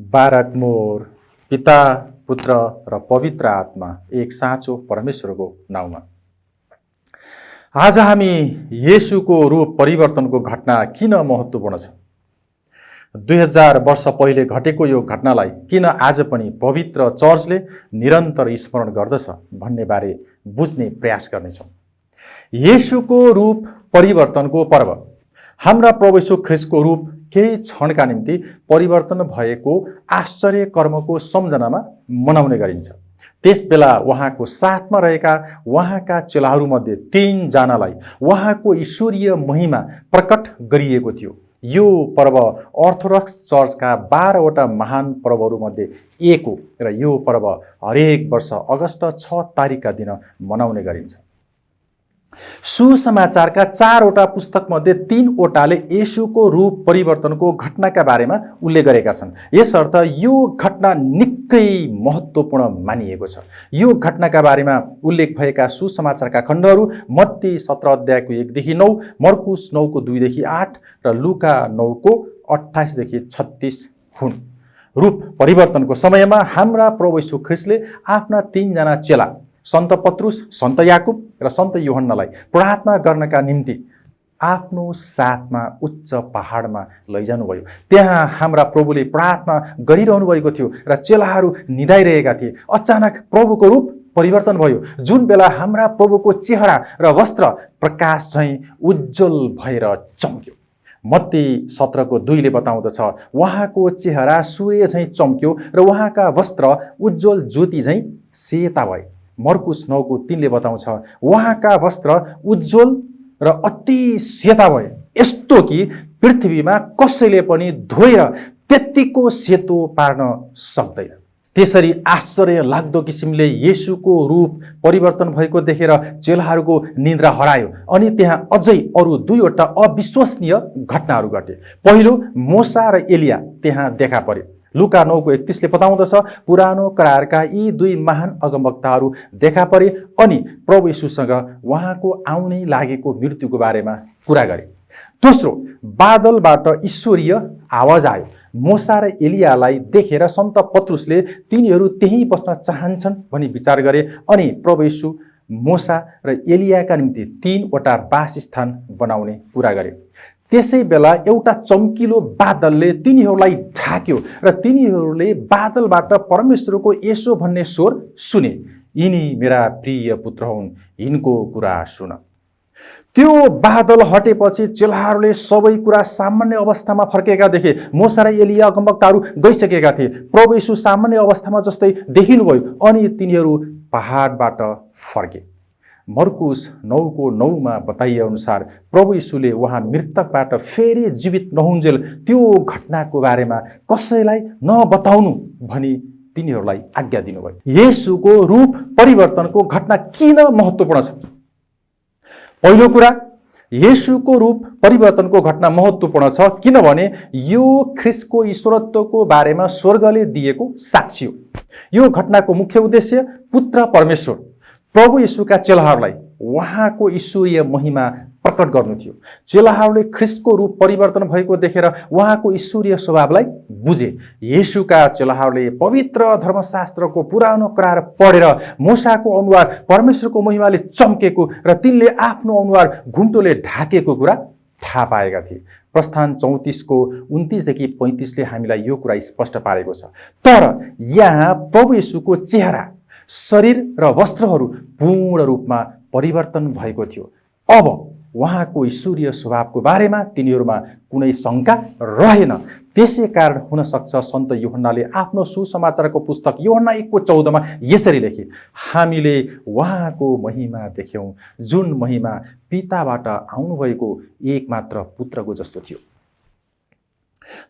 बारक more पिता पुत्र र पवित्र आत्मा एक साँचो परमेश्वरको नाउँमा। आज हामी येशूको रूप परिवर्तनको घटना किन महत्त्वपूर्ण छ, 2000 वर्ष पहिले घटेको यो घटनालाई किन आज पनि पवित्र चर्चले निरन्तर स्मरण गर्दछ भन्ने बारे बुझ्ने प्रयास गर्नेछौँ। येशूको रूप परिवर्तनको पर्व हाम्रा प्रभु येशू ख्रीष्टको रूप केही क्षणका निम्ति परिवर्तन भएको आश्चर्य कर्मको सम्झनामा मनाउने गरिन्छ। त्यसबेला उहाँको साथमा रहेका उहाँका चेलाहरूमध्ये 3 जनालाई उहाँको ईश्वरीय महिमा प्रकट गरिएको थियो। यो पर्व अर्थोडक्स चर्चका 12 वटा महान पर्वहरूमध्ये एक हो र यो पर्व हरेक वर्ष अगस्त 6 तारिकका दिन मनाउने गरिन्छ। सुसमाचारका 4 वटा पुस्तकमध्ये 3 वटाले येशूको रूप परिवर्तनको घटनाका बारेमा उल्लेख गरेका छन्। यसर्थ यो घटना निकै महत्त्वपूर्ण मानिएको छ। यो घटनाका बारेमा उल्लेख भएका सुसमाचारका खण्डहरू मत्ती 17 अध्यायको 1 देखि 9, मर्कुस 9 को 2 देखि 8 र लुका 9 को 28 देखि 36 हुन्। रूप परिवर्तनको समयमा हाम्रा प्रभु येशू ख्रीष्टले आफ्ना 3 जना चेला सन्त पत्रुस, सन्त याकुब र सन्त यूहन्नालाई प्रार्थना गर्नका निम्ति आफ्नो साथमा उच्च पहाडमा लैजानुभयो। त्यहाँ हाम्रा प्रभुले प्रार्थना गरिरहनु भएको थियो र चेलाहरू निदाइरहेका थिए। अचानक प्रभुको रूप परिवर्तन भयो। जुन बेला हाम्रा प्रभुको चेहरा र वस्त्र प्रकाश झैँ उज्जवल भएर चम्क्यो। मत्ती 17 को 2 ले बताउँदछ, उहाँको चेहरा सूर्य झैँ चम्क्यो र उहाँका वस्त्र उज्जवल ज्योति झैँ सेता भए। मर्कुस 9 को 3 ले बताउँछ, उहाँका वस्त्र उज्जवल र अति सेता भए, यस्तो कि पृथ्वीमा कसैले पनि धोएर त्यतिको सेतो पार्न सक्दैन। त्यसरी आश्चर्य लाग्दो किसिमले येशूको रूप परिवर्तन भएको देखेर चेलाहरूको निद्रा हरायो। अनि त्यहाँ अझै अरू 2 वटा अविश्वसनीय घटनाहरू घटे। पहिलो, मोसा र एलिया त्यहाँ देखा परे। लुका 9 को 31 ले बताउँदछ, पुरानो करारका यी 2 महान अगमवक्ताहरू देखा परे अनि प्रभु येशूसँग उहाँको आउनै लागेको मृत्युको बारेमा कुरा गरे। दोस्रो, बादलबाट ईश्वरीय आवाज आयो। मोसा र एलियालाई देखेर सन्त पत्रुसले तिनीहरू त्यहीँ बस्न चाहन्छन् भनी विचार गरे अनि प्रभु येशू मोसा र एलियाका निम्ति 3 वटा वासस्थान बनाउने कुरा गरे। त्यसै बेला एउटा चम्किलो बादलले तिनीहरूलाई ढाक्यो र तिनीहरूले बादलबाट परमेश्वरको यसो भन्ने स्वर सुने, यिनी मेरा प्रिय पुत्र हुन्, यिनको कुरा सुन। त्यो बादल हटेपछि चेलाहरूले सबै कुरा सामान्य अवस्थामा फर्केका देखे। मोसा र एलिया अगमवक्ताहरू गइसकेका थिए। प्रभु येशू सामान्य अवस्थामा जस्तै देखिनुभयो अनि तिनीहरू पहाडबाट फर्के। मर्कुस 9 को 9 मा बताइए अनुसार प्रभु येशूले उहाँ मृतकबाट फेरि जीवित नहुन्जेल त्यो घटनाको बारेमा कसैलाई नबताउनु भनी तिनीहरूलाई आज्ञा दिनुभयो। येशूको रूप परिवर्तनको घटना किन महत्त्वपूर्ण छ? पहिलो कुरा, येशूको रूप परिवर्तनको घटना महत्त्वपूर्ण छ किनभने यो ख्रीष्टको ईश्वरत्वको बारेमा स्वर्गले दिएको साक्षी हो। यो घटनाको मुख्य उद्देश्य पुत्र परमेश्वर प्रभु येशूका चेलाहरूलाई उहाँको ईश्वरीय महिमा प्रकट गर्नु थियो। चेलाहरूले ख्रीष्टको रूप परिवर्तन भएको देखेर उहाँको ईश्वरीय स्वभावलाई बुझे। येशूका चेलाहरूले पवित्र धर्मशास्त्रको पुरानो करार पढेर मोसाको अनुहार परमेश्वरको महिमाले चम्केको र तिनले आफ्नो अनुहार घुम्टोले ढाकेको कुरा थाहा पाएका थिए। प्रस्थान 34 को 29 देखि 35 ले हामीलाई यो कुरा स्पष्ट पारेको छ। तर यहाँ प्रभु येशूको चेहरा, शरीर र वस्त्रहरू पूर्ण रूपमा परिवर्तन भएको थियो। अब उहाँको ईश्वरीय स्वभावको बारेमा तिनीहरूमा कुनै शङ्का रहेन। त्यसै कारण हुन सक्छ सन्त यूहन्नाले आफ्नो सुसमाचारको पुस्तक यूहन्ना 1 को 14 मा यसरी लेखे, हामीले उहाँको महिमा देख्यौं जुन महिमा पिताबाट आउनुभएको एकमात्र पुत्रको जस्तो थियो।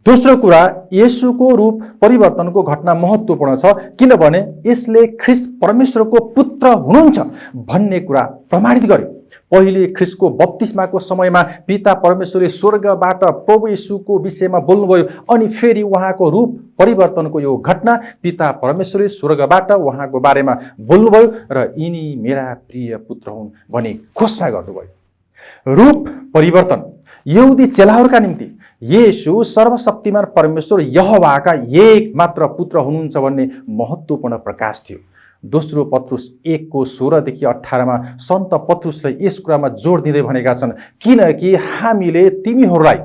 दोस्रो कुरा, येशूको रूप परिवर्तनको घटना महत्त्वपूर्ण छ किनभने यसले ख्रीष्ट परमेश्वरको पुत्र हुनुहुन्छ भन्ने कुरा प्रमाणित गर्यो। पहिले ख्रीष्टको बप्तिस्माको समयमा पिता परमेश्वरले स्वर्गबाट प्रभु येशूको विषयमा बोल्नुभयो अनि फेरि उहाँको रूप परिवर्तनको यो घटना पिता परमेश्वरले स्वर्गबाट उहाँको बारेमा बोल्नुभयो र यिनी मेरा प्रिय पुत्र हुन् भनी घोषणा गर्नुभयो। रूप परिवर्तन यहुदी चेलाहरूका निम्ति येशू सर्वशक्तिमान परमेश्वर यहोवाका एक मात्र पुत्र हुनुहुन्छ भन्ने महत्त्वपूर्ण प्रकाश थियो। दोस्रो पत्रुस 1:16-18 सन्त पत्रुसले यस कुरामा जोड दिँदै भनेका छन्, किनकि हामीले तिमीहरूलाई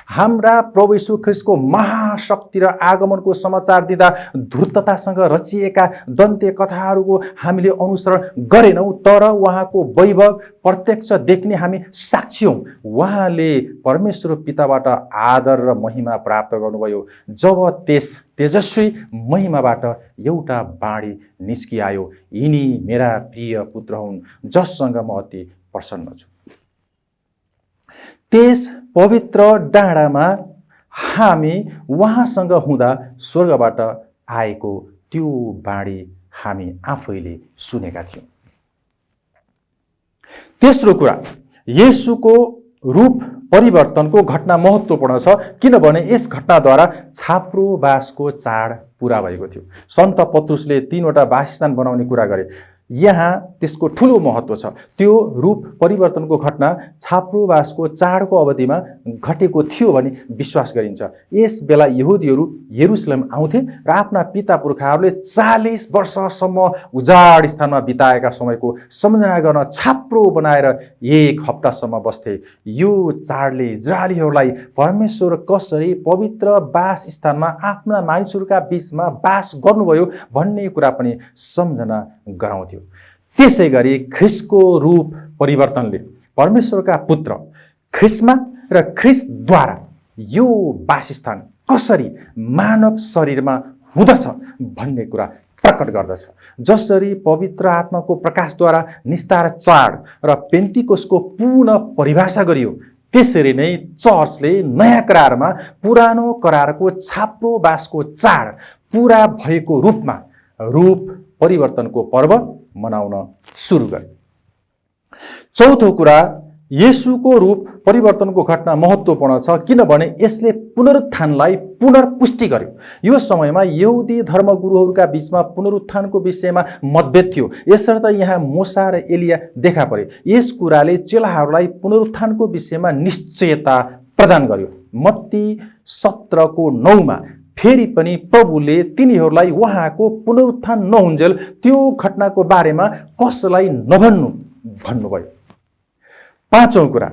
हाम्रा प्रभु यीशु ख्रीष्टको महाशक्ति र आगमनको समाचार दिँदा धूर्ततासँग रचिएका दन्त्य कथाहरूको हामीले अनुसरण गरेनौँ, तर उहाँको वैभव प्रत्यक्ष देख्ने हामी साक्षी हौँ। उहाँले परमेश्वर पिताबाट आदर र महिमा प्राप्त गर्नुभयो जब त्यस तेजस्वी महिमाबाट एउटा बाणी निस्किआयो, यिनी मेरा प्रिय पुत्र हुन् जससँग म अति प्रसन्न छु। त्यस पवित्र डाँडामा हामी उहाँसँग हुँदा स्वर्गबाट आएको त्यो बाणी हामी आफैले सुनेका थियौँ। तेस्रो कुरा, येशूको रूप परिवर्तनको घटना महत्त्वपूर्ण छ, किनभने यस घटनाद्वारा छाप्रोबासको चाड पुरा भएको थियो। सन्त पत्रुसले 3वटा वासस्थान बनाउने कुरा गरे। यहाँ त्यसको ठुलो महत्त्व छ। त्यो रूप परिवर्तनको घटना छाप्रोबासको चाडको अवधिमा घटेको थियो भनी विश्वास गरिन्छ। यस बेला यहुदीहरू यरुसलेम आउँथे र आफ्ना पिता पुर्खाहरूले 40 वर्षसम्म उजाड स्थानमा बिताएका समयको सम्झना गर्न छाप्रो बनाएर 1 हप्तासम्म बस्थे। यो चाडले इजरायलीहरूलाई परमेश्वर कसरी पवित्र वास स्थानमा आफ्ना मानिसहरूका बीचमा वास गर्नुभयो भन्ने कुरा पनि सम्झना गराउँथ्यो। त्यसै गरी ख्रीष्टको रूप परिवर्तनले परमेश्वरका पुत्र ख्रीष्टमा र ख्रीष्टद्वारा यो वासस्थान कसरी मानव शरीरमा हुँदछ भन्ने कुरा प्रकट गर्दछ। जसरी पवित्र आत्माको प्रकाशद्वारा निस्तार चाड र पेन्तिकोसको पूर्ण परिभाषा गरियो, त्यसरी नै चर्चले नयाँ करारमा पुरानो करारको छाप्रोबासको चाड पुरा भएको रूपमा रूप परिवर्तनको पर्व मनाउन सुरु गरे। चौथो कुरा, येशूको रूप परिवर्तनको घटना महत्त्वपूर्ण छ, किनभने यसले पुनरुत्थानलाई पुनर्पुष्टि गर्यो। यो समयमा यहुदी धर्मगुरुहरूका बीचमा पुनरुत्थानको विषयमा मतभेद थियो। यसर्थ यहाँ मूसा र एलिया देखा परे। यस कुराले चेलाहरूलाई पुनरुत्थानको विषयमा निश्चयता प्रदान गर्यो। मत्ती 17:9 फेरि पनि प्रभुले तिनीहरूलाई उहाँको पुनरुत्थान नहुन्जेल त्यो घटनाको बारेमा कसलाई नभन्नु भन्नुभयो। पाँचौं कुरा,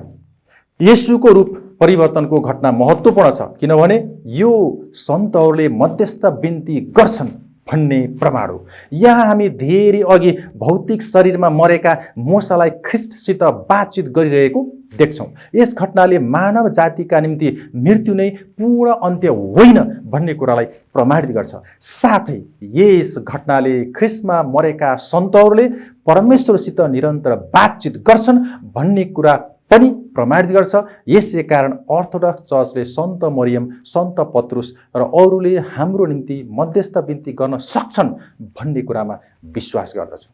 येशूको रूप परिवर्तनको घटना महत्त्वपूर्ण छ, किनभने यो सन्तहरूले मध्यस्थ बिन्ती गर्छन् भन्ने प्रमाण हो। यहाँ हामी धेरै अघि भौतिक शरीरमा मरेका मूसालाई ख्रीष्टसित बातचित गरिरहेको देख्छौँ। यस घटनाले मानव जातिका निम्ति मृत्यु नै पूर्ण अन्त्य होइन भन्ने कुरालाई प्रमाणित गर्छ। साथै यस घटनाले ख्रीष्टमा मरेका सन्तहरूले परमेश्वरसित निरन्तर बातचित गर्छन् भन्ने कुरा पनि प्रमाणित गर्छ। यसै कारण अर्थोडक्स चर्चले सन्त मरियम, सन्त पत्रुस र अरूले हाम्रो निम्ति मध्यस्थ बिन्ती गर्न सक्छन् भन्ने कुरामा विश्वास गर्दछ।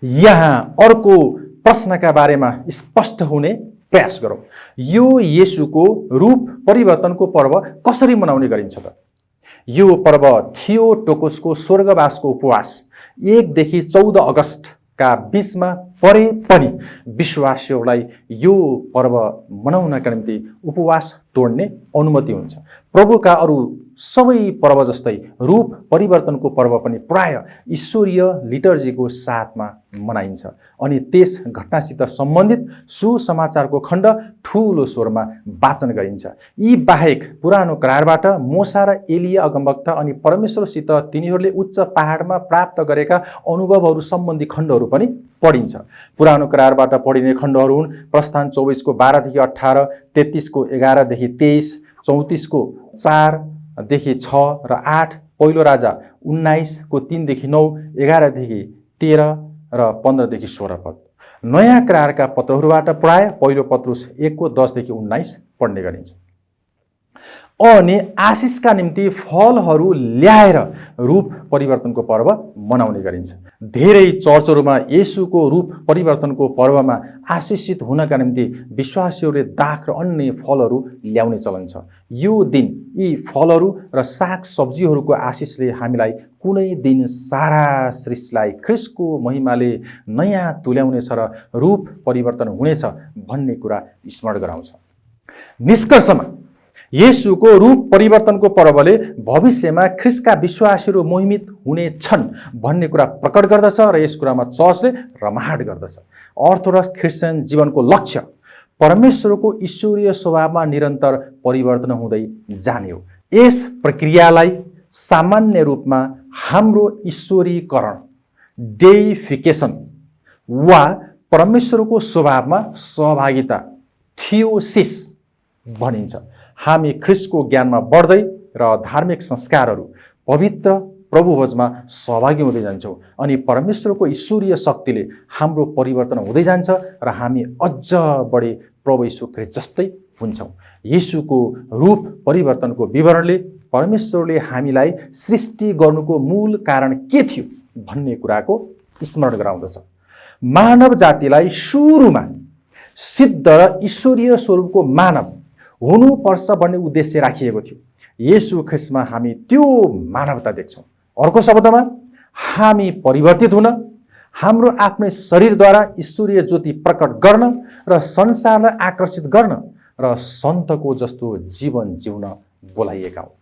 यहाँ अर्को प्रश्नका बारेमा स्पष्ट हुने प्रयास गरौँ। यो येशूको रूप परिवर्तनको पर्व कसरी मनाउने गरिन्छ त? यो पर्व थियोटोकसको स्वर्गवासको उपवास 1देखि 14 अगस्तका बीचमा परे पनि विश्वासीहरूलाई यो पर्व मनाउनका निम्ति उपवास तोड्ने अनुमति हुन्छ। प्रभुका अरू सबै पर्व जस्तै रूप परिवर्तनको पर्व पनि प्राय ईश्वरीय लिटर्जीको साथमा मनाइन्छ अनि त्यस घटनासित सम्बन्धित सुसमाचारको खण्ड ठूलो स्वरमा वाचन गरिन्छ। यी बाहेक पुरानो करारबाट मूसा र एलिया अगमवक्ता अनि परमेश्वरसित तिनीहरूले उच्च पहाडमा प्राप्त गरेका अनुभवहरू सम्बन्धी खण्डहरू पनि पढिन्छ। पुरानो करारबाट पढिने खण्डहरू हुन् प्रस्थान 24 12 देखि 18, 33 11 देखि 23, 34 4 देखि 6 र 8, पहिलो राजा 19 3 देखि 9, 11 देखि 13 र 15 देखि 16 पद। नयाँ करारका पत्रहरूबाट प्राय पहिलो पत्रुस 1 10 देखि 19 पढ्ने गरिन्छ। अनि आशिषका निम्ति फलहरू ल्याएर रूप परिवर्तनको पर्व मनाउने गरिन्छ। धेरै चर्चहरूमा येशूको रूप परिवर्तनको पर्वमा आशिषित हुनका निम्ति विश्वासीहरूले दाख र अन्य फलहरू ल्याउने चलन छ। यो दिन यी फलहरू र साग सब्जीहरूको आशिषले हामीलाई कुनै दिन सारा सृष्टिलाई ख्रीष्टको महिमाले नयाँ तुल्याउनेछ र रूप परिवर्तन हुनेछ भन्ने कुरा स्मरण गराउँछ। निष्कर्षमा येशूको रूप परिवर्तनको पर्वले भविष्यमा ख्रिस्टका विश्वासीहरू मोहित हुनेछन् भन्ने कुरा प्रकट गर्दछ र यस कुरामा चर्चले रमाहाट गर्दछ। अर्थोडक्स क्रिस्चियन जीवनको लक्ष्य परमेश्वरको ईश्वरीय स्वभावमा निरन्तर परिवर्तन हुँदै जाने हो। यस प्रक्रियालाई सामान्य रूपमा हाम्रो ईश्वरीकरण, डेइफिकेसन वा परमेश्वरको स्वभावमा सहभागिता, थियोसिस भनिन्छ। हामी ख्रिस्टको ज्ञानमा बढ्दै र धार्मिक संस्कारहरू, पवित्र प्रभुभोजमा सहभागी हुँदै जान्छौँ अनि परमेश्वरको ईश्वरीय शक्तिले हाम्रो परिवर्तन हुँदै जान्छ र हामी अझ बढी प्रभु यीशु ख्रिस्ट जस्तै हुन्छौँ। येशूको रूप परिवर्तनको विवरणले परमेश्वरले हामीलाई सृष्टि गर्नुको मूल कारण के थियो भन्ने कुराको स्मरण गराउँदछ। मानव जातिलाई सुरुमा सिद्ध र ईश्वरीय स्वरूपको मानव हुनुपर्छ भन्ने उद्देश्य राखिएको थियो। येशू ख्रिस्टमा हामी त्यो मानवता देख्छौँ। अर्को शब्दमा हामी परिवर्तित हुन, हाम्रो आफ्नै शरीरद्वारा ईश्वरीय ज्योति प्रकट गर्न र संसारलाई आकर्षित गर्न र सन्तको जस्तो जीवन जिउन बोलाइएका हौँ।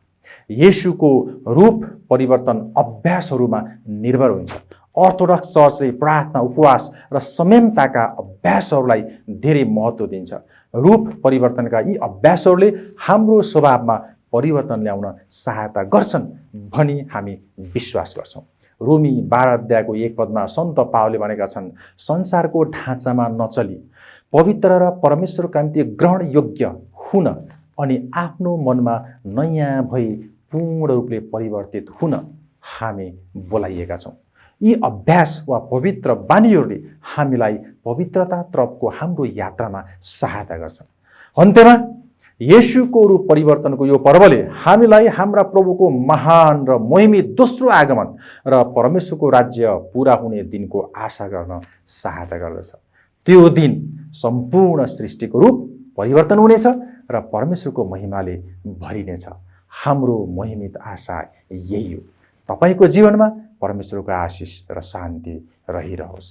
येशूको रूप परिवर्तन अभ्यासहरूमा निर्भर हुन्छ। अर्थोडक्स चर्चले प्रार्थना, उपवास र संयमताका अभ्यासहरूलाई धेरै महत्त्व दिन्छ। रूप परिवर्तनका यी अभ्यासहरूले हाम्रो स्वभावमा परिवर्तन ल्याउन सहायता गर्छन् भनी हामी विश्वास गर्छौँ। रोमी 12 अध्यायको 1 पदमा सन्त पावलले भनेका छन्, संसारको ढाँचामा नचली पवित्र र परमेश्वरका निम्ति ग्रहण योग्य हुन अनि आफ्नो मनमा नयाँ भई पूर्ण रूपले परिवर्तित हुन हामी बोलाइएका छौँ। यी अभ्यास वा पवित्र बानीहरूले हामीलाई पवित्रतातर्फको हाम्रो यात्रामा सहायता गर्छन्। अन्त्यमा येशूको रूप परिवर्तनको यो पर्वले हामीलाई हाम्रा प्रभुको महान र महिमी दोस्रो आगमन र परमेश्वरको राज्य पूरा हुने दिनको आशा गर्न सहायता गर्दछ। त्यो दिन सम्पूर्ण सृष्टिको रूप परिवर्तन हुनेछ र परमेश्वरको महिमाले भरिनेछ। हाम्रो महिमित आशा यही हो। तपाईँको जीवनमा परमेश्वरको आशिष र शान्ति रहिरहोस्।